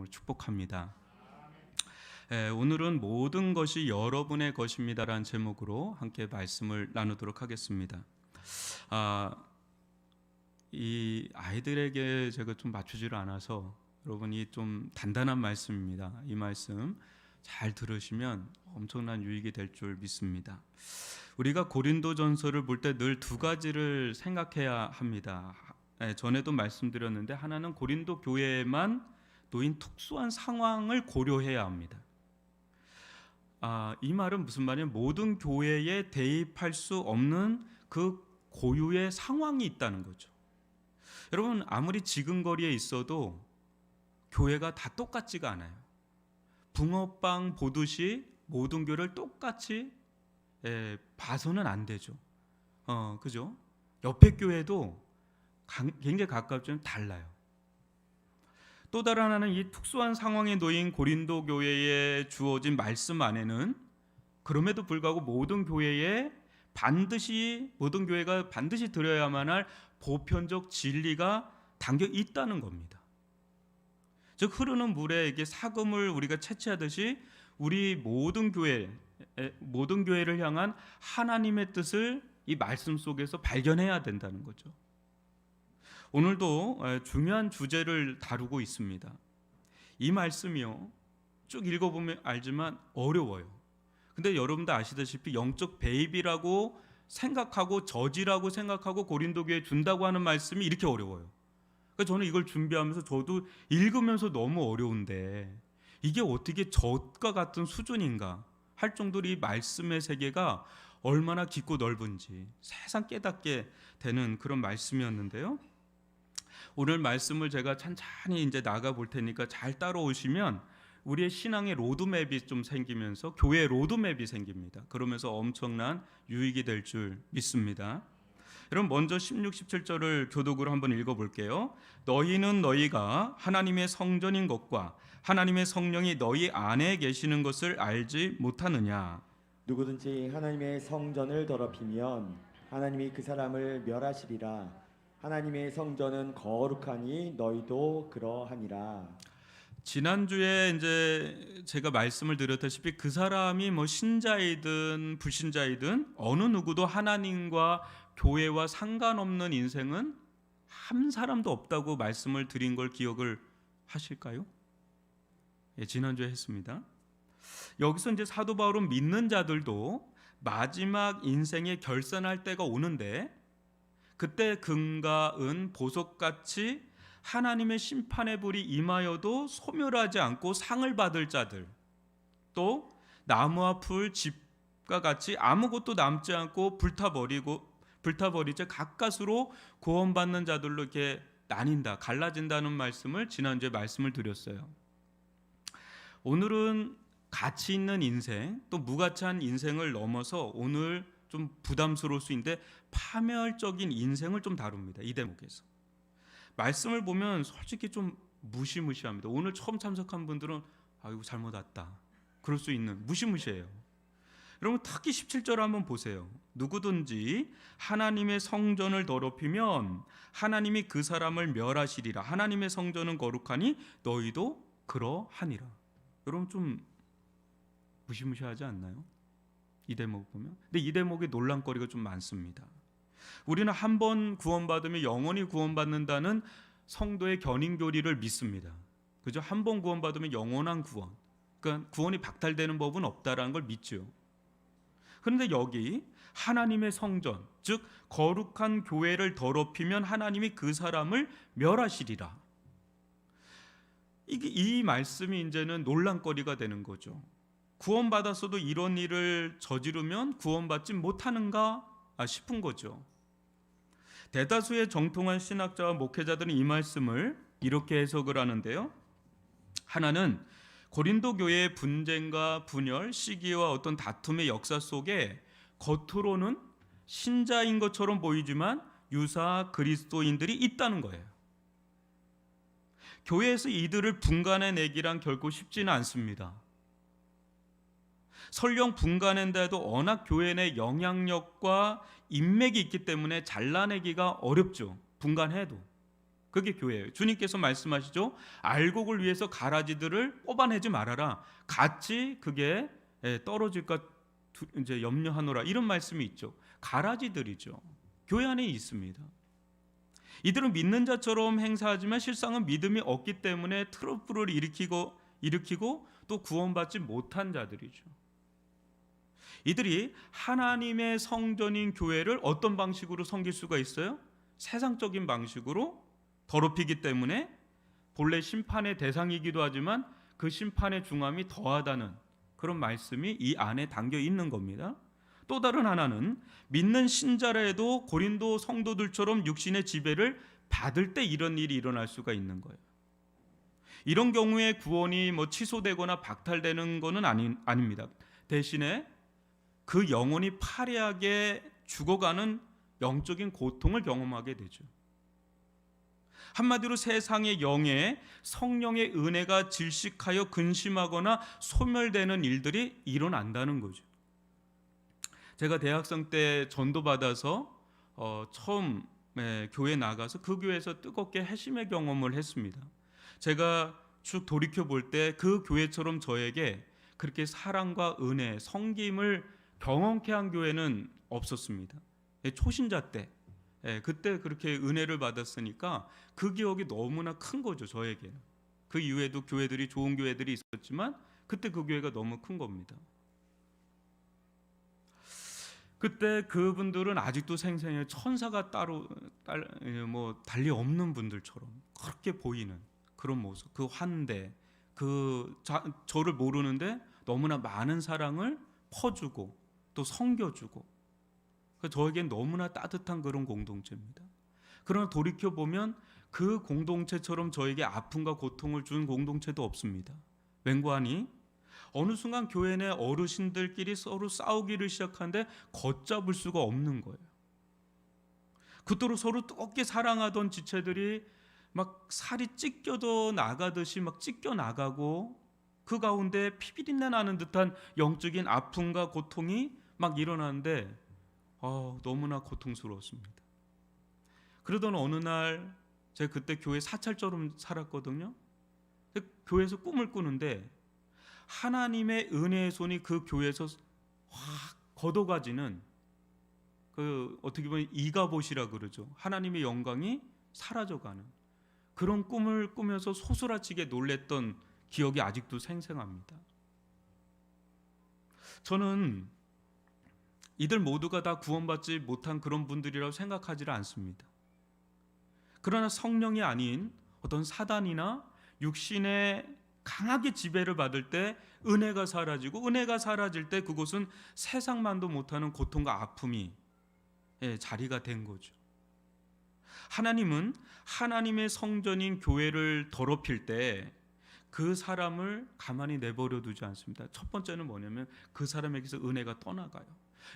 이름으로 축복합니다. 오늘은 모든 것이 여러분의 것입니다라는 제목으로 함께 말씀을 나누도록 하겠습니다. 이 아이들에게 제가 좀 맞추지를 않아서 여러분이 좀 단단한 말씀입니다. 이 말씀 잘 들으시면 엄청난 유익이 될 줄 믿습니다. 우리가 고린도전서를 볼 때 늘 두 가지를 생각해야 합니다. 전에도 말씀드렸는데 하나는 고린도 교회에만 놓인 특수한 상황을 고려해야 합니다. 이 말은 무슨 말이냐면 모든 교회에 대입할 수 없는 그 고유의 상황이 있다는 거죠. 여러분, 아무리 지근거리에 있어도 교회가 다 똑같지가 않아요. 붕어빵 보듯이 모든 교회를 똑같이 봐서는 안 되죠. 그죠? 옆에 교회도 굉장히 가깝지만 달라요. 또 다른 하나는 이 특수한 상황에 놓인 고린도 교회에 주어진 말씀 안에는 그럼에도 불구하고 모든 교회가 반드시 들어야만 할 보편적 진리가 담겨 있다는 겁니다. 즉 흐르는 물에 이게 사금을 우리가 채취하듯이 우리 모든 교회를 향한 하나님의 뜻을 이 말씀 속에서 발견해야 된다는 거죠. 오늘도 중요한 주제를 다루고 있습니다. 이 말씀이요, 쭉 읽어보면 알지만 어려워요. 근데 여러분도 아시다시피 영적 배입이라고 생각하고 저지라고 생각하고 고린도 교회에 준다고 하는 말씀이 이렇게 어려워요. 그러니까 저는 이걸 준비하면서 저도 읽으면서 너무 어려운데 이게 어떻게 저과 같은 수준인가 할 정도로 이 말씀의 세계가 얼마나 깊고 넓은지 세상 깨닫게 되는 그런 말씀이었는데요. 오늘 말씀을 제가 찬찬히 이제 나가 볼 테니까 잘 따라오시면 우리의 신앙의 로드맵이 좀 생기면서 교회의 로드맵이 생깁니다. 그러면서 엄청난 유익이 될 줄 믿습니다. 여러분, 먼저 16, 17절을 교독으로 한번 읽어볼게요. 너희는 너희가 하나님의 성전인 것과 하나님의 성령이 너희 안에 계시는 것을 알지 못하느냐. 누구든지 하나님의 성전을 더럽히면 하나님이 그 사람을 멸하시리라. 하나님의 성전은 거룩하니 너희도 그러하니라. 지난주에 이제 제가 말씀을 드렸다시피 그 사람이 뭐 신자이든 불신자이든 어느 누구도 하나님과 교회와 상관없는 인생은 한 사람도 없다고 말씀을 드린 걸 기억을 하실까요? 지난주에 했습니다. 여기서 이제 사도 바울은 믿는 자들도 마지막 인생에 결산할 때가 오는데 그때 금과 은 보석같이 하나님의 심판의 불이 임하여도 소멸하지 않고 상을 받을 자들, 또 나무와 풀, 집과 같이 아무것도 남지 않고 불타버리자 가까스로 구원받는 자들로 이렇게 나뉜다, 갈라진다는 말씀을 지난주에 말씀을 드렸어요. 오늘은 가치 있는 인생, 또 무가치한 인생을 넘어서 오늘 좀 부담스러울 수 있는데 파멸적인 인생을 좀 다룹니다. 이 대목에서 말씀을 보면 솔직히 좀 무시무시합니다. 오늘 처음 참석한 분들은 이거 잘못 왔다 그럴 수 있는, 무시무시해요. 여러분, 특히 17절 한번 보세요. 누구든지 하나님의 성전을 더럽히면 하나님이 그 사람을 멸하시리라. 하나님의 성전은 거룩하니 너희도 그러하니라. 여러분, 좀 무시무시하지 않나요? 이 대목 보면. 근데 이 대목에 논란거리가 좀 많습니다. 우리는 한 번 구원받으면 영원히 구원받는다는 성도의 견인교리를 믿습니다. 그죠? 한 번 구원받으면 영원한 구원, 그러니까 구원이 박탈되는 법은 없다라는 걸 믿죠. 그런데 여기 하나님의 성전, 즉 거룩한 교회를 더럽히면 하나님이 그 사람을 멸하시리라. 이 말씀이 이제는 논란거리가 되는 거죠. 구원받았어도 이런 일을 저지르면 구원받지 못하는가 싶은 거죠. 대다수의 정통한 신학자와 목회자들은 이 말씀을 이렇게 해석을 하는데요. 하나는 고린도 교회의 분쟁과 분열, 시기와 어떤 다툼의 역사 속에 겉으로는 신자인 것처럼 보이지만 유사 그리스도인들이 있다는 거예요. 교회에서 이들을 분간해내기란 결코 쉽지는 않습니다. 설령 분간한데도 워낙 교회 내 영향력과 인맥이 있기 때문에 잘라내기가 어렵죠. 분간해도. 그게 교회예요. 주님께서 말씀하시죠. 알곡을 위해서 가라지들을 뽑아내지 말아라. 같이 그게 떨어질까 이제 염려하노라. 이런 말씀이 있죠. 가라지들이죠. 교회 안에 있습니다. 이들은 믿는 자처럼 행사하지만 실상은 믿음이 없기 때문에 트러블을 일으키고 또 구원받지 못한 자들이죠. 이들이 하나님의 성전인 교회를 어떤 방식으로 섬길 수가 있어요? 세상적인 방식으로 더럽히기 때문에 본래 심판의 대상이기도 하지만 그 심판의 중함이 더하다는 그런 말씀이 이 안에 담겨 있는 겁니다. 또 다른 하나는 믿는 신자라도 고린도 성도들처럼 육신의 지배를 받을 때 이런 일이 일어날 수가 있는 거예요. 이런 경우에 구원이 취소되거나 박탈되는 것은 아닙니다. 대신에 그 영혼이 파괴하게 죽어가는 영적인 고통을 경험하게 되죠. 한마디로 세상의 영에 성령의 은혜가 질식하여 근심하거나 소멸되는 일들이 일어난다는 거죠. 제가 대학생 때 전도받아서 처음 교회 나가서 그 교회에서 뜨겁게 회심의 경험을 했습니다. 제가 쭉 돌이켜 볼 때 그 교회처럼 저에게 그렇게 사랑과 은혜, 섬김을 경험케 한 교회는 없었습니다. 초신자 때 그때 그렇게 은혜를 받았으니까 그 기억이 너무나 큰 거죠, 저에게는. 그 이후에도 교회들이 좋은 교회들이 있었지만 그때 그 교회가 너무 큰 겁니다. 그때 그분들은 아직도 생생해요. 천사가 달리 없는 분들처럼 그렇게 보이는 그런 모습, 그 환대, 저를 모르는데 너무나 많은 사랑을 퍼주고 또 섬겨주고, 저에겐 너무나 따뜻한 그런 공동체입니다. 그러나 돌이켜보면 그 공동체처럼 저에게 아픔과 고통을 준 공동체도 없습니다. 왠고하니 어느 순간 교회 내 어르신들끼리 서로 싸우기를 시작하는데 걷잡을 수가 없는 거예요. 그토록 서로 뜨겁게 사랑하던 지체들이 막 살이 찢겨져 나가듯이 막 찢겨 나가고 그 가운데 피비린내 나는 듯한 영적인 아픔과 고통이 막 일어나는데 너무나 고통스러웠습니다. 그러던 어느 날 제가 그때 교회 사찰처럼 살았거든요. 교회에서 꿈을 꾸는데 하나님의 은혜의 손이 그 교회에서 확 걷어가지는 어떻게 보면 이가봇이라 그러죠. 하나님의 영광이 사라져가는 그런 꿈을 꾸면서 소스라치게 놀랬던 기억이 아직도 생생합니다. 저는 이들 모두가 다 구원받지 못한 그런 분들이라고 생각하지를 않습니다. 그러나 성령이 아닌 어떤 사단이나 육신의 강하게 지배를 받을 때 은혜가 사라지고, 은혜가 사라질 때 그곳은 세상만도 못하는 고통과 아픔이 자리가 된 거죠. 하나님은 하나님의 성전인 교회를 더럽힐 때 그 사람을 가만히 내버려 두지 않습니다. 첫 번째는 뭐냐면 그 사람에게서 은혜가 떠나가요.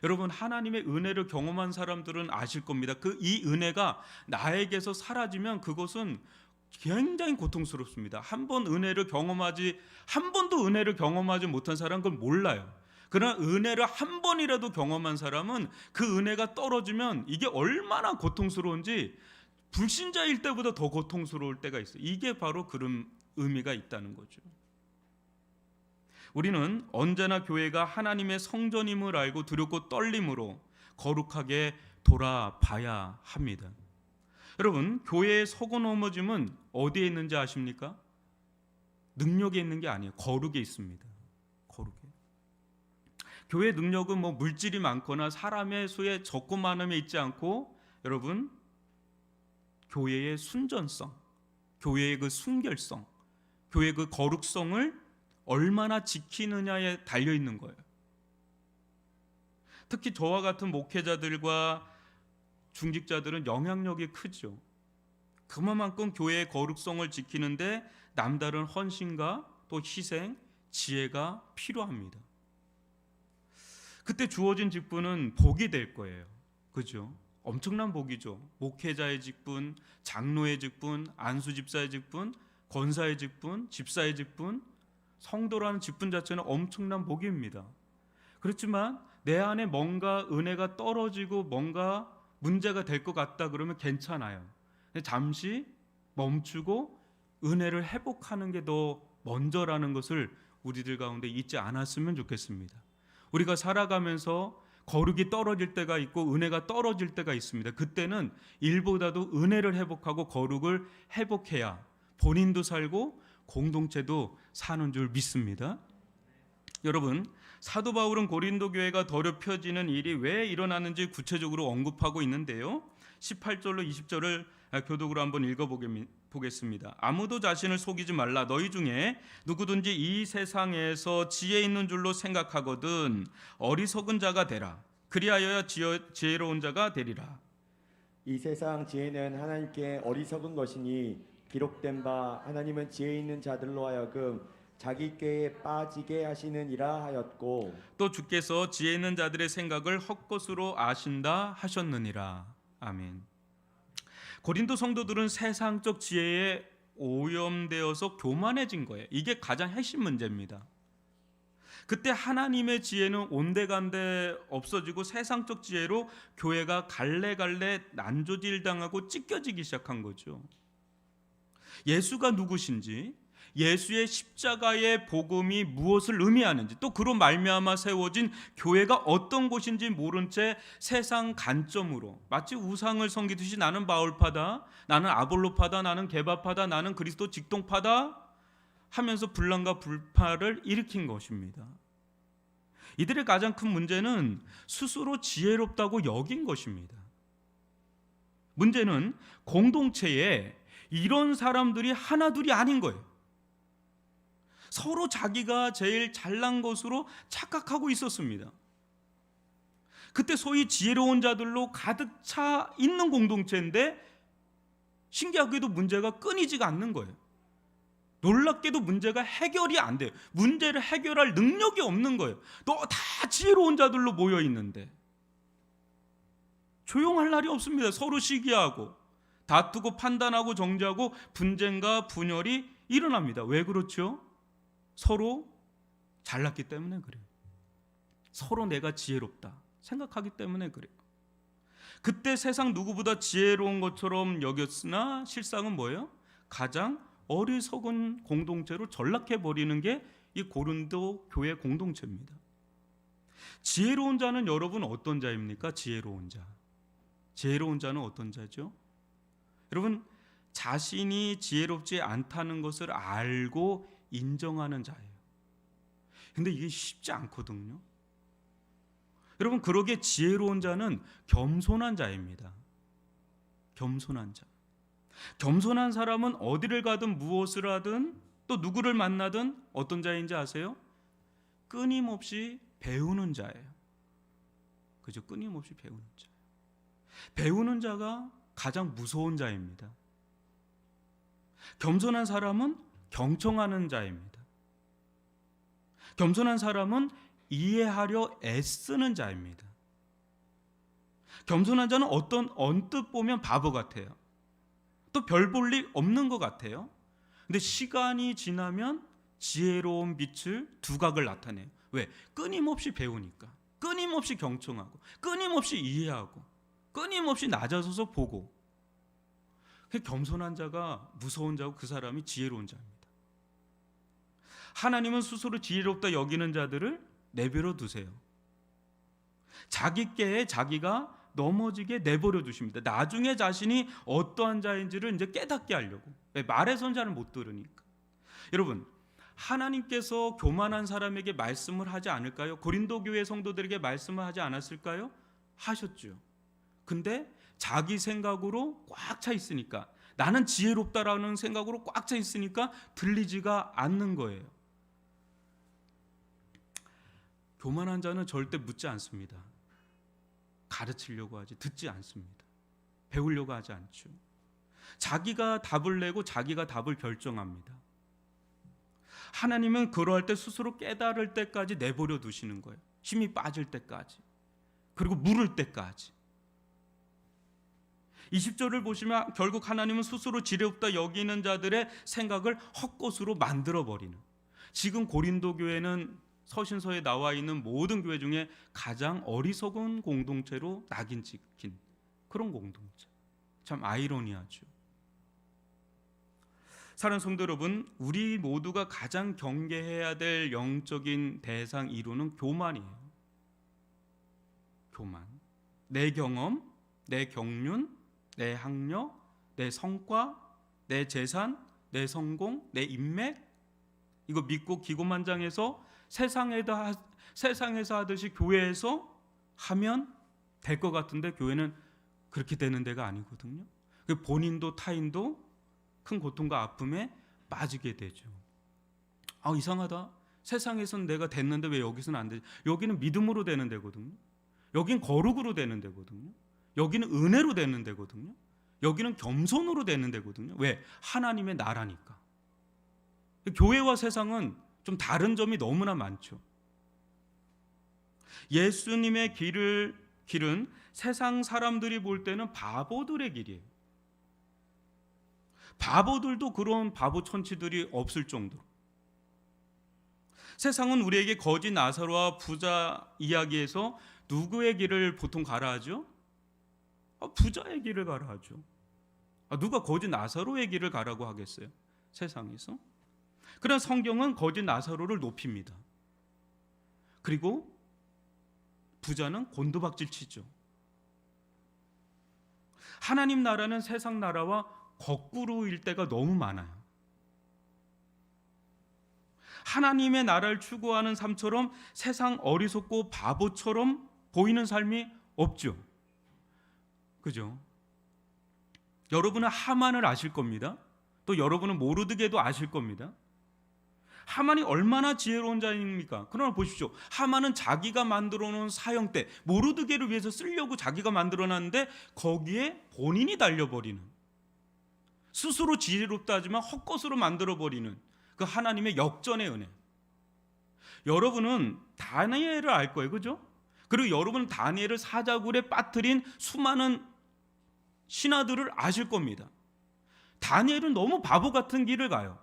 여러분, 하나님의 은혜를 경험한 사람들은 아실 겁니다. 이 은혜가 나에게서 사라지면 그것은 굉장히 고통스럽습니다. 한 번도 은혜를 경험하지 못한 사람은 그걸 몰라요. 그러나 은혜를 한 번이라도 경험한 사람은 그 은혜가 떨어지면 이게 얼마나 고통스러운지 불신자일 때보다 더 고통스러울 때가 있어요. 이게 바로 그런 의미가 있다는 거죠. 우리는 언제나 교회가 하나님의 성전임을 알고 두렵고 떨림으로 거룩하게 돌아봐야 합니다. 여러분, 교회의 서고 넘어짐은 어디에 있는지 아십니까? 능력에 있는 게 아니에요. 거룩에 있습니다. 거룩에. 교회의 능력은 물질이 많거나 사람의 수에 적고 많음에 있지 않고, 여러분, 교회의 순전성, 교회의 그 순결성, 교회의 그 거룩성을 얼마나 지키느냐에 달려 있는 거예요. 특히 저와 같은 목회자들과 중직자들은 영향력이 크죠. 그만큼 교회의 거룩성을 지키는데 남다른 헌신과 또 희생, 지혜가 필요합니다. 그때 주어진 직분은 복이 될 거예요. 그죠? 엄청난 복이죠. 목회자의 직분, 장로의 직분, 안수집사의 직분, 권사의 직분, 집사의 직분, 성도라는 직분 자체는 엄청난 복입니다. 그렇지만 내 안에 뭔가 은혜가 떨어지고 뭔가 문제가 될 것 같다 그러면 괜찮아요. 잠시 멈추고 은혜를 회복하는 게 더 먼저라는 것을 우리들 가운데 잊지 않았으면 좋겠습니다. 우리가 살아가면서 거룩이 떨어질 때가 있고 은혜가 떨어질 때가 있습니다. 그때는 일보다도 은혜를 회복하고 거룩을 회복해야 본인도 살고 공동체도 사는 줄 믿습니다. 여러분, 사도 바울은 고린도 교회가 더럽혀지는 일이 왜 일어나는지 구체적으로 언급하고 있는데요. 18절로 20절을 교독으로 한번 읽어보겠습니다. 아무도 자신을 속이지 말라. 너희 중에 누구든지 이 세상에서 지혜 있는 줄로 생각하거든 어리석은 자가 되라. 그리하여야 지혜로운 자가 되리라. 이 세상 지혜는 하나님께 어리석은 것이니 기록된 바 하나님은 지혜 있는 자들로 하여금 자기 꾀에 빠지게 하시느니라 하였고 또 주께서 지혜 있는 자들의 생각을 헛것으로 아신다 하셨느니라. 아멘. 고린도 성도들은 세상적 지혜에 오염되어서 교만해진 거예요. 이게 가장 핵심 문제입니다. 그때 하나님의 지혜는 온데간데 없어지고 세상적 지혜로 교회가 갈래갈래 난조질당하고 찢겨지기 시작한 거죠. 예수가 누구신지, 예수의 십자가의 복음이 무엇을 의미하는지, 또 그로 말미암아 세워진 교회가 어떤 곳인지 모른 채 세상 관점으로 마치 우상을 섬기듯이 나는 바울파다, 나는 아볼로파다, 나는 게바파다, 나는 그리스도 직동파다 하면서 분란과 불파를 일으킨 것입니다. 이들의 가장 큰 문제는 스스로 지혜롭다고 여긴 것입니다. 문제는 공동체에 이런 사람들이 하나둘이 아닌 거예요. 서로 자기가 제일 잘난 것으로 착각하고 있었습니다. 그때 소위 지혜로운 자들로 가득 차 있는 공동체인데 신기하게도 문제가 끊이지가 않는 거예요. 놀랍게도 문제가 해결이 안 돼요. 문제를 해결할 능력이 없는 거예요. 또 다 지혜로운 자들로 모여 있는데 조용할 날이 없습니다. 서로 시기하고 다투고 판단하고 정죄하고 분쟁과 분열이 일어납니다. 왜 그렇죠? 서로 잘났기 때문에 그래요. 서로 내가 지혜롭다 생각하기 때문에 그래요. 그때 세상 누구보다 지혜로운 것처럼 여겼으나 실상은 뭐예요? 가장 어리석은 공동체로 전락해버리는 게 이 고린도 교회 공동체입니다. 지혜로운 자는 여러분 어떤 자입니까? 지혜로운 자. 지혜로운 자는 어떤 자죠? 여러분, 자신이 지혜롭지 않다는 것을 알고 인정하는 자예요. 근데 이게 쉽지 않거든요. 여러분, 그러기에 지혜로운 자는 겸손한 자입니다. 겸손한 자. 겸손한 사람은 어디를 가든 무엇을 하든 또 누구를 만나든 어떤 자인지 아세요? 끊임없이 배우는 자예요. 그죠? 끊임없이 배우는 자. 배우는 자가 가장 무서운 자입니다. 겸손한 사람은 경청하는 자입니다. 겸손한 사람은 이해하려 애쓰는 자입니다. 겸손한 자는 언뜻 보면 바보 같아요. 또 별 볼 일 없는 것 같아요. 근데 시간이 지나면 지혜로운 빛을 두각을 나타내요. 왜? 끊임없이 배우니까. 끊임없이 경청하고 끊임없이 이해하고 끊임없이 낮아서서 보고. 겸손한 자가 무서운 자고 그 사람이 지혜로운 자입니다. 하나님은 스스로 지혜롭다 여기는 자들을 내버려 두세요. 자기 꾀에 자기가 넘어지게 내버려 두십니다. 나중에 자신이 어떠한 자인지를 이제 깨닫게 하려고. 왜? 말해서는 잘 못 들으니까. 여러분, 하나님께서 교만한 사람에게 말씀을 하지 않을까요? 고린도 교회 성도들에게 말씀을 하지 않았을까요? 하셨죠. 근데 자기 생각으로 꽉 차 있으니까, 나는 지혜롭다라는 생각으로 꽉 차 있으니까 들리지가 않는 거예요. 교만한 자는 절대 묻지 않습니다. 가르치려고 하지 듣지 않습니다. 배우려고 하지 않죠. 자기가 답을 내고 자기가 답을 결정합니다. 하나님은 그러할 때 스스로 깨달을 때까지 내버려 두시는 거예요. 힘이 빠질 때까지. 그리고 물을 때까지. 20절을 보시면 결국 하나님은 스스로 지혜롭다 여기는 자들의 생각을 헛것으로 만들어버리는, 지금 고린도 교회는 서신서에 나와 있는 모든 교회 중에 가장 어리석은 공동체로 낙인 찍힌 그런 공동체. 참 아이러니하죠. 사랑하는 성도 여러분, 우리 모두가 가장 경계해야 될 영적인 대상 1호는 교만이에요. 교만. 내 경험, 내 경륜, 내 학력, 내 성과, 내 재산, 내 성공, 내 인맥, 이거 믿고 기고만장해서 세상에서 하듯이 교회에서 하면 될 것 같은데 교회는 그렇게 되는 데가 아니거든요. 본인도 타인도 큰 고통과 아픔에 빠지게 되죠. 이상하다. 세상에서는 내가 됐는데 왜 여기서는 안 되지? 여기는 믿음으로 되는 데거든요. 여긴 거룩으로 되는 데거든요. 여기는 은혜로 되는 데거든요. 여기는 겸손으로 되는 데거든요. 왜? 하나님의 나라니까. 교회와 세상은 좀 다른 점이 너무나 많죠. 예수님의 길은 세상 사람들이 볼 때는 바보들의 길이에요. 바보들도 그런 바보 천치들이 없을 정도로. 세상은 우리에게 거지 나사로와 부자 이야기에서 누구의 길을 보통 가라 하죠? 부자의 길을 가라 하죠. 누가 거지 나사로의 길을 가라고 하겠어요? 세상에서. 그러나 성경은 거지 나사로를 높입니다. 그리고 부자는 곤두박질 치죠. 하나님 나라는 세상 나라와 거꾸로일 때가 너무 많아요. 하나님의 나라를 추구하는 삶처럼 세상 어리석고 바보처럼 보이는 삶이 없죠. 그죠? 여러분은 하만을 아실 겁니다. 또 여러분은 모르드게도 아실 겁니다. 하만이 얼마나 지혜로운 자입니까? 그러나 보십시오. 하만은 자기가 만들어 놓은 사형대, 모르드게를 위해서 쓰려고 자기가 만들어 놨는데 거기에 본인이 달려버리는, 스스로 지혜롭다 하지만 헛것으로 만들어버리는 그 하나님의 역전의 은혜. 여러분은 다니엘을 알 거예요. 그죠? 그리고 여러분은 다니엘을 사자굴에 빠뜨린 수많은 신하들을 아실 겁니다. 다니엘은 너무 바보 같은 길을 가요.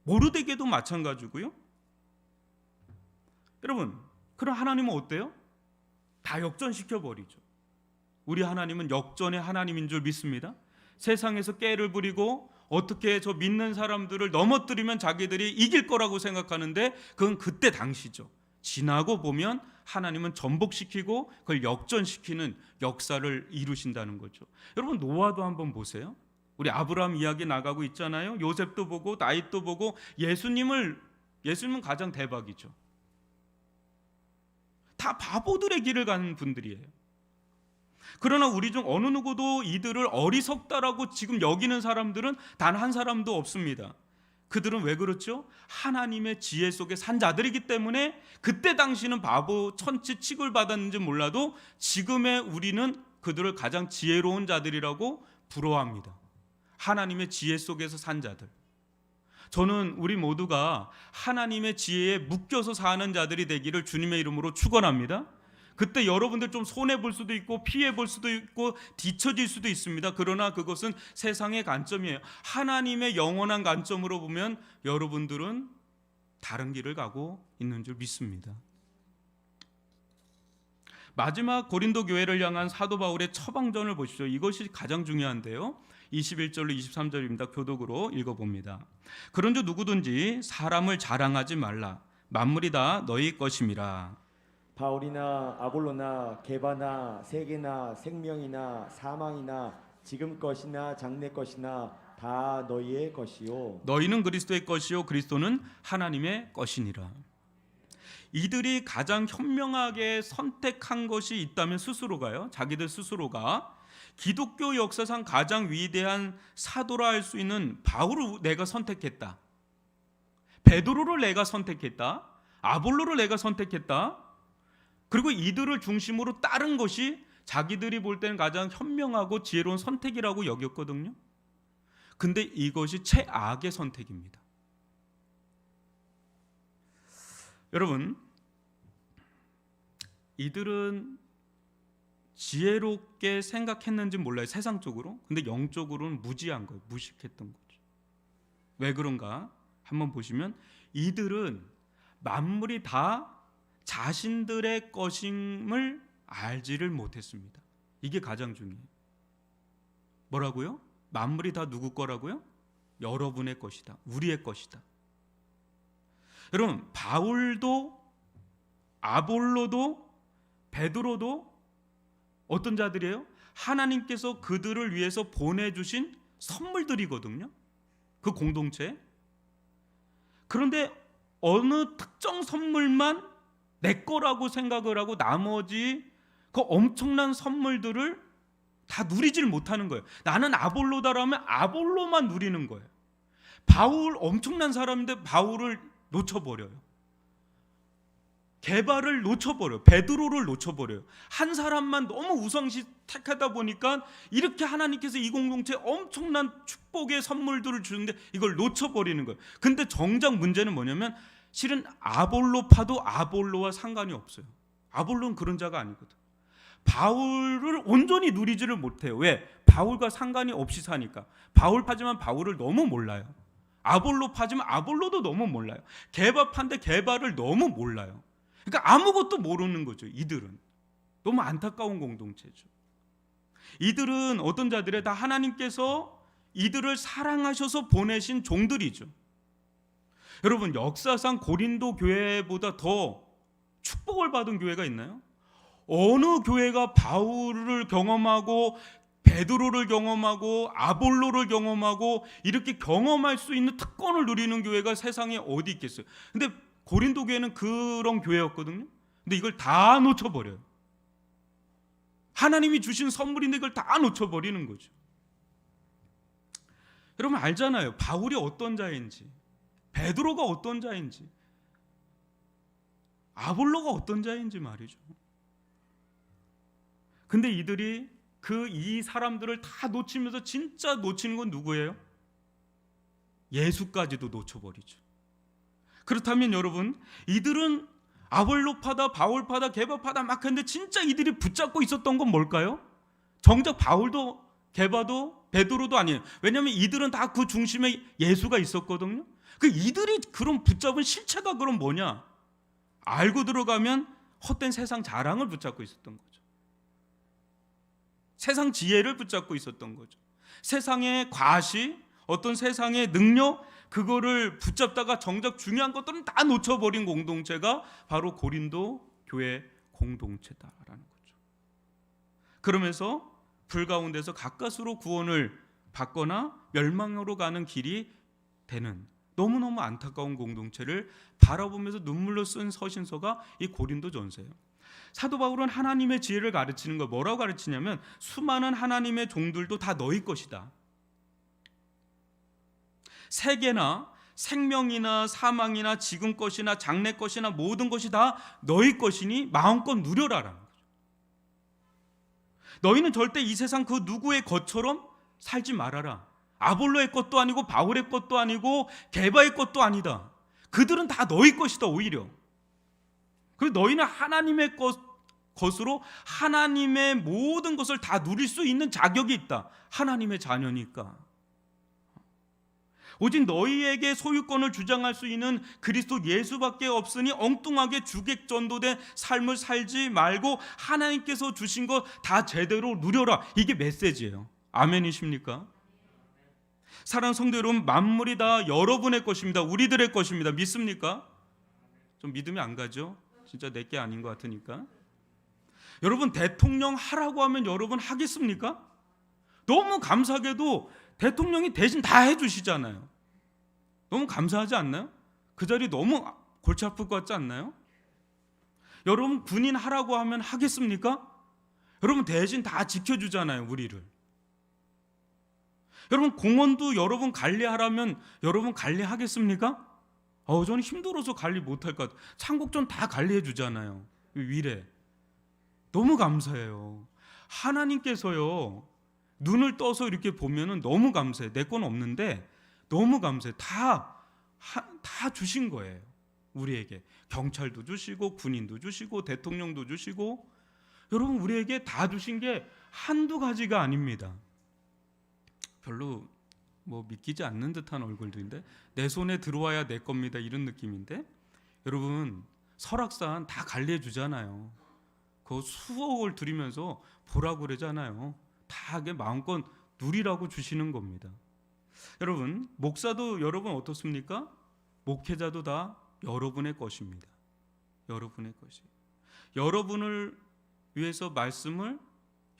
모르드게도 마찬가지고요. 여러분, 그럼 하나님은 어때요? 다 역전시켜버리죠. 우리 하나님은 역전의 하나님인 줄 믿습니다. 세상에서 깨를 부리고 어떻게 저 믿는 사람들을 넘어뜨리면 자기들이 이길 거라고 생각하는데 그건 그때 당시죠. 지나고 보면 하나님은 전복시키고 그걸 역전시키는 역사를 이루신다는 거죠. 여러분, 노아도 한번 보세요. 우리 아브라함 이야기 나가고 있잖아요. 요셉도 보고 다윗도 보고 예수님은 가장 대박이죠. 다 바보들의 길을 가는 분들이에요. 그러나 우리 중 어느 누구도 이들을 어리석다라고 지금 여기는 사람들은 단 한 사람도 없습니다. 그들은 왜 그렇죠? 하나님의 지혜 속에 산 자들이기 때문에 그때 당시는 바보 천치 취급을 받았는지 몰라도 지금의 우리는 그들을 가장 지혜로운 자들이라고 부러워합니다. 하나님의 지혜 속에서 산 자들. 저는 우리 모두가 하나님의 지혜에 묶여서 사는 자들이 되기를 주님의 이름으로 축원합니다. 그때 여러분들 좀 손해볼 수도 있고 피해볼 수도 있고 뒤처질 수도 있습니다. 그러나 그것은 세상의 관점이에요. 하나님의 영원한 관점으로 보면 여러분들은 다른 길을 가고 있는 줄 믿습니다. 마지막 고린도 교회를 향한 사도 바울의 처방전을 보십시오. 이것이 가장 중요한데요. 21절로 23절입니다. 교독으로 읽어봅니다. 그런즉 누구든지 사람을 자랑하지 말라. 만물이 다 너희 것임이라. 바울이나 아볼로나 게바나 세계나 생명이나 사망이나 지금 것이나 장래 것이나 다 너희의 것이요 너희는 그리스도의 것이요 그리스도는 하나님의 것이니라. 이들이 가장 현명하게 선택한 것이 있다면 스스로가요. 자기들 스스로가 기독교 역사상 가장 위대한 사도라 할 수 있는 바울을 내가 선택했다. 베드로를 내가 선택했다. 아볼로를 내가 선택했다. 그리고 이들을 중심으로 따른 것이 자기들이 볼 때는 가장 현명하고 지혜로운 선택이라고 여겼거든요. 근데 이것이 최악의 선택입니다. 여러분, 이들은 지혜롭게 생각했는지 몰라요. 세상적으로. 근데 영적으로는 무지한 거예요. 무식했던 거죠. 왜 그런가? 한번 보시면 이들은 만물이 다 자신들의 것임을 알지를 못했습니다. 이게 가장 중요해요. 뭐라고요? 만물이 다 누구 거라고요? 여러분의 것이다. 우리의 것이다. 여러분, 바울도 아볼로도 베드로도 어떤 자들이에요? 하나님께서 그들을 위해서 보내주신 선물들이거든요. 그 공동체. 그런데 어느 특정 선물만 내 거라고 생각을 하고 나머지 그 엄청난 선물들을 다 누리질 못하는 거예요. 나는 아볼로다라면 아볼로만 누리는 거예요. 바울 엄청난 사람인데 바울을 놓쳐버려요. 게바를 놓쳐버려요. 베드로를 놓쳐버려요. 한 사람만 너무 우상시 택하다 보니까 이렇게 하나님께서 이 공동체에 엄청난 축복의 선물들을 주는데 이걸 놓쳐버리는 거예요. 근데 정작 문제는 뭐냐면 실은 아볼로파도 아볼로와 상관이 없어요. 아볼로는 그런 자가 아니거든. 바울을 온전히 누리지를 못해요. 왜? 바울과 상관이 없이 사니까. 바울파지만 바울을 너무 몰라요. 아볼로파지만 아볼로도 너무 몰라요. 게바파인데 게바를 너무 몰라요. 그러니까 아무것도 모르는 거죠. 이들은 너무 안타까운 공동체죠. 이들은 어떤 자들에 다 하나님께서 이들을 사랑하셔서 보내신 종들이죠. 여러분, 역사상 고린도 교회보다 더 축복을 받은 교회가 있나요? 어느 교회가 바울을 경험하고 베드로를 경험하고 아볼로를 경험하고 이렇게 경험할 수 있는 특권을 누리는 교회가 세상에 어디 있겠어요? 근데 고린도 교회는 그런 교회였거든요. 근데 이걸 다 놓쳐버려요. 하나님이 주신 선물인데 이걸 다 놓쳐버리는 거죠. 여러분 알잖아요. 바울이 어떤 자인지, 베드로가 어떤 자인지, 아볼로가 어떤 자인지 말이죠. 근데 이들이 이 사람들을 다 놓치면서 진짜 놓치는 건 누구예요? 예수까지도 놓쳐버리죠. 그렇다면 여러분, 이들은 아볼로파다 바울파다 게바파다 막 했는데 진짜 이들이 붙잡고 있었던 건 뭘까요? 정작 바울도 게바도 베드로도 아니에요. 왜냐하면 이들은 다 그 중심에 예수가 있었거든요. 그 이들이 그런 붙잡은 실체가 그럼 뭐냐? 알고 들어가면 헛된 세상 자랑을 붙잡고 있었던 거죠. 세상 지혜를 붙잡고 있었던 거죠. 세상의 과시, 어떤 세상의 능력, 그거를 붙잡다가 정작 중요한 것들은 다 놓쳐버린 공동체가 바로 고린도 교회 공동체다라는 거죠. 그러면서 불 가운데서 가까스로 구원을 받거나 멸망으로 가는 길이 되는 너무너무 안타까운 공동체를 바라보면서 눈물로 쓴 서신서가 이 고린도전서예요. 사도 바울은 하나님의 지혜를 가르치는 거 뭐라고 가르치냐면 수많은 하나님의 종들도 다 너희 것이다. 세계나 생명이나 사망이나 지금 것이나 장래 것이나 모든 것이 다 너희 것이니 마음껏 누려라라는 거죠. 너희는 절대 이 세상 그 누구의 것처럼 살지 말아라. 아볼로의 것도 아니고 바울의 것도 아니고 게바의 것도 아니다. 그들은 다 너희 것이다. 오히려 그리고 너희는 하나님의 것으로 하나님의 모든 것을 다 누릴 수 있는 자격이 있다. 하나님의 자녀니까. 오직 너희에게 소유권을 주장할 수 있는 그리스도 예수밖에 없으니 엉뚱하게 주객 전도된 삶을 살지 말고 하나님께서 주신 것 다 제대로 누려라. 이게 메시지예요. 아멘이십니까? 사랑하는 성도 여러분, 만물이 다 여러분의 것입니다. 우리들의 것입니다. 믿습니까? 좀 믿음이 안 가죠? 진짜 내게 아닌 것 같으니까. 여러분, 대통령 하라고 하면 여러분 하겠습니까? 너무 감사하게도 대통령이 대신 다 해주시잖아요. 너무 감사하지 않나요? 그 자리 너무 골치 아플 것 같지 않나요? 여러분, 군인 하라고 하면 하겠습니까? 여러분 대신 다 지켜주잖아요. 우리를. 여러분, 공원도 여러분 관리하라면 여러분 관리하겠습니까? 저는 힘들어서 관리 못할 것 같아요. 창곡전 다 관리해 주잖아요. 위례. 너무 감사해요. 하나님께서요, 눈을 떠서 이렇게 보면은 너무 감사해. 내 건 없는데 너무 감사해. 다 주신 거예요. 우리에게. 경찰도 주시고 군인도 주시고 대통령도 주시고. 여러분, 우리에게 다 주신 게 한두 가지가 아닙니다. 별로 믿기지 않는 듯한 얼굴들인데 내 손에 들어와야 내 겁니다. 이런 느낌인데 여러분, 설악산 다 관리해 주잖아요. 그 수억을 들이면서 보라고 그러잖아요. 다 마음껏 누리라고 주시는 겁니다. 여러분, 목사도 여러분 어떻습니까? 목회자도 다 여러분의 것입니다. 여러분의 것이. 여러분을 위해서 말씀을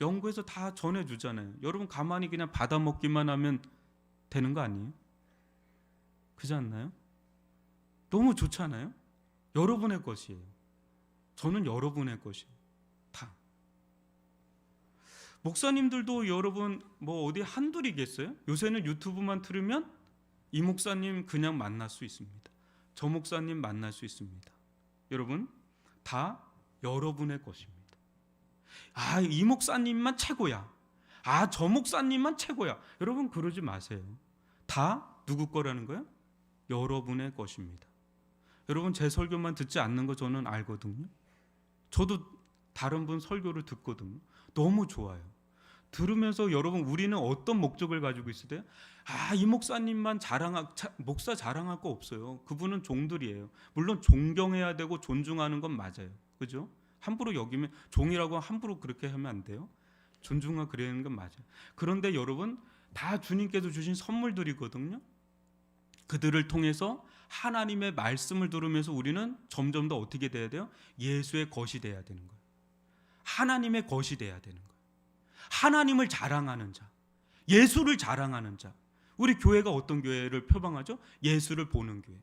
연구해서 다 전해주잖아요. 여러분 가만히 그냥 받아먹기만 하면 되는 거 아니에요? 그렇지 않나요? 너무 좋잖아요. 여러분의 것이에요. 저는 여러분의 것이에요. 다. 목사님들도 여러분 뭐 어디 한둘이겠어요? 요새는 유튜브만 틀으면 이 목사님 그냥 만날 수 있습니다. 저 목사님 만날 수 있습니다. 여러분 다 여러분의 것입니다. 아, 이 목사님만 최고야. 아, 저 목사님만 최고야. 여러분 그러지 마세요. 다 누구 거라는 거예요? 여러분의 것입니다. 여러분 제 설교만 듣지 않는 거 저는 알거든요. 저도 다른 분 설교를 듣거든요. 너무 좋아요. 들으면서 여러분 우리는 어떤 목적을 가지고 있어요? 아, 이 목사님만 목사 자랑할 거 없어요. 그분은 종들이에요. 물론 존경해야 되고 존중하는 건 맞아요. 그죠? 함부로 여기면 종이라고 함부로 그렇게 하면 안 돼요. 존중하고 그래야 하는 건 맞아요. 그런데 여러분 다 주님께서 주신 선물들이거든요. 그들을 통해서 하나님의 말씀을 들으면서 우리는 점점 더 어떻게 돼야 돼요? 예수의 것이 돼야 되는 거예요. 하나님의 것이 돼야 되는 거예요. 하나님을 자랑하는 자, 예수를 자랑하는 자. 우리 교회가 어떤 교회를 표방하죠? 예수를 보는 교회,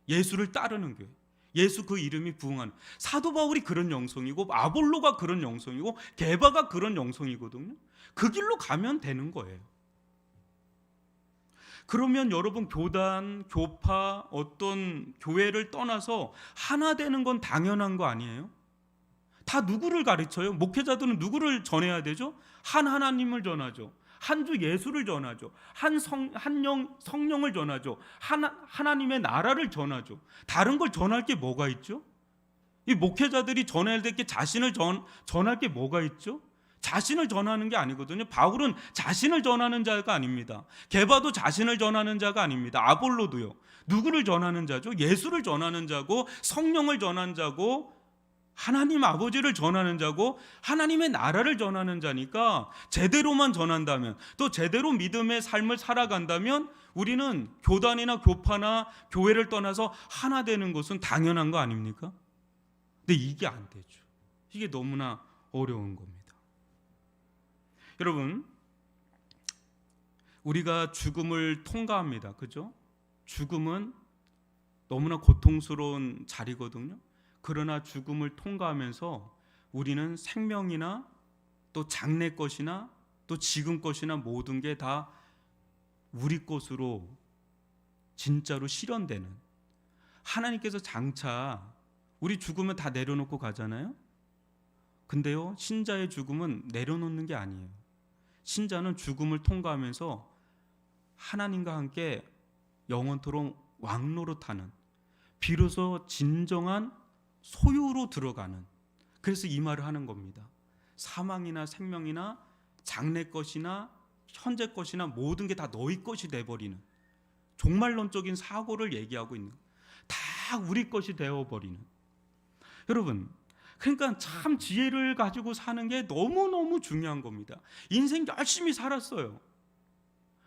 예수를 따르는 교회, 예수 그 이름이 부흥하는. 사도 바울이 그런 영성이고 아볼로가 그런 영성이고 게바가 그런 영성이거든요. 그 길로 가면 되는 거예요. 그러면 여러분 교단, 교파, 어떤 교회를 떠나서 하나 되는 건 당연한 거 아니에요? 다 누구를 가르쳐요? 목회자들은 누구를 전해야 되죠? 한 하나님을 전하죠. 한 주 예수를 전하죠. 한 성령을 전하죠. 하나님의 나라를 전하죠. 다른 걸 전할 게 뭐가 있죠? 이 목회자들이 전해야 될 게 자신을 전할 게 뭐가 있죠? 자신을 전하는 게 아니거든요. 바울은 자신을 전하는 자가 아닙니다. 게바도 자신을 전하는 자가 아닙니다. 아볼로도요. 누구를 전하는 자죠? 예수를 전하는 자고 성령을 전하는 자고 하나님 아버지를 전하는 자고 하나님의 나라를 전하는 자니까 제대로만 전한다면, 또 제대로 믿음의 삶을 살아간다면 우리는 교단이나 교파나 교회를 떠나서 하나 되는 것은 당연한 거 아닙니까? 근데 이게 안 되죠. 이게 너무나 어려운 겁니다. 여러분, 우리가 죽음을 통과합니다. 그죠? 죽음은 너무나 고통스러운 자리거든요. 그러나 죽음을 통과하면서 우리는 생명이나 또 장래 것이나 또 지금 것이나 모든 게 다 우리 것으로 진짜로 실현되는, 하나님께서 장차 우리 죽으면 다 내려놓고 가잖아요. 근데요, 신자의 죽음은 내려놓는 게 아니에요. 신자는 죽음을 통과하면서 하나님과 함께 영원토록 왕노릇하는, 비로소 진정한 소유로 들어가는, 그래서 이 말을 하는 겁니다. 사망이나 생명이나 장래 것이나 현재 것이나 모든 게 다 너희 것이 돼버리는, 종말론적인 사고를 얘기하고 있는, 다 우리 것이 되어버리는. 여러분, 그러니까 참 지혜를 가지고 사는 게 너무너무 중요한 겁니다. 인생 열심히 살았어요.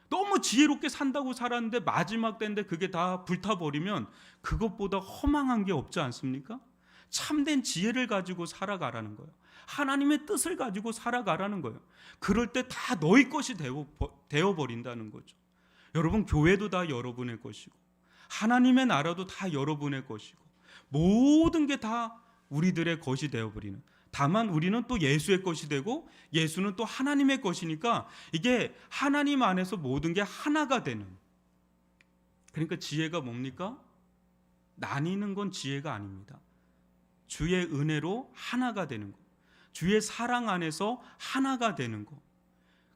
너무 지혜롭게 산다고 살았는데 마지막 때인데 그게 다 불타버리면 그것보다 허망한 게 없지 않습니까? 참된 지혜를 가지고 살아가라는 거예요. 하나님의 뜻을 가지고 살아가라는 거예요. 그럴 때 다 너희 것이 되어버린다는 거죠. 여러분, 교회도 다 여러분의 것이고 하나님의 나라도 다 여러분의 것이고 모든 게 다 우리들의 것이 되어버리는, 다만 우리는 또 예수의 것이 되고 예수는 또 하나님의 것이니까 이게 하나님 안에서 모든 게 하나가 되는. 그러니까 지혜가 뭡니까? 나뉘는 건 지혜가 아닙니다. 주의 은혜로 하나가 되는 것, 주의 사랑 안에서 하나가 되는 것,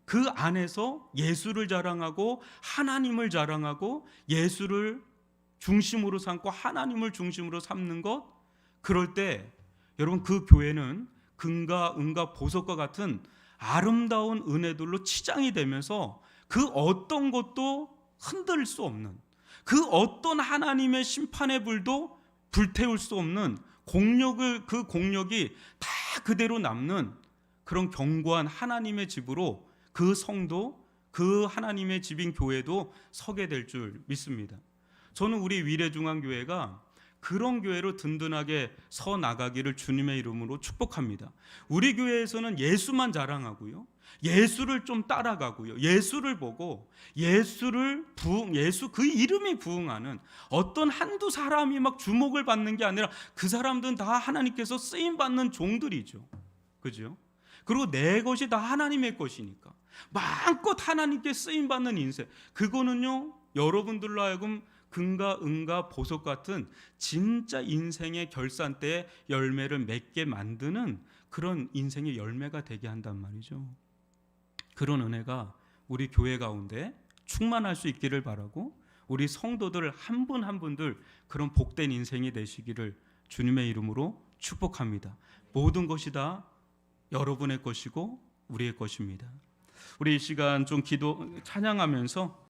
그 안에서 예수를 자랑하고 하나님을 자랑하고 예수를 중심으로 삼고 하나님을 중심으로 삼는 것. 그럴 때 여러분, 그 교회는 금과 은과 보석과 같은 아름다운 은혜들로 치장이 되면서 그 어떤 것도 흔들 수 없는, 그 어떤 하나님의 심판의 불도 불태울 수 없는 그 공력이 다 그대로 남는 그런 견고한 하나님의 집으로 그 성도, 그 하나님의 집인 교회도 서게 될 줄 믿습니다. 저는 우리 위례중앙교회가 그런 교회로 든든하게 서 나가기를 주님의 이름으로 축복합니다. 우리 교회에서는 예수만 자랑하고요, 예수를 좀 따라가고요, 예수를 보고 예수 그 이름이 부응하는 어떤 한두 사람이 막 주목을 받는 게 아니라 그 사람들은 다 하나님께서 쓰임 받는 종들이죠. 그죠? 그리고 내 것이 다 하나님의 것이니까 마음껏 하나님께 쓰임 받는 인생, 그거는요 여러분들로 하여금 금과 은과 보석 같은 진짜 인생의 결산대에 열매를 맺게 만드는 그런 인생의 열매가 되게 한단 말이죠. 그런 은혜가 우리 교회 가운데 충만할 수 있기를 바라고, 우리 성도들 한 분 한 분들 그런 복된 인생이 되시기를 주님의 이름으로 축복합니다. 모든 것이 다 여러분의 것이고 우리의 것입니다. 우리 이 시간 좀 찬양하면서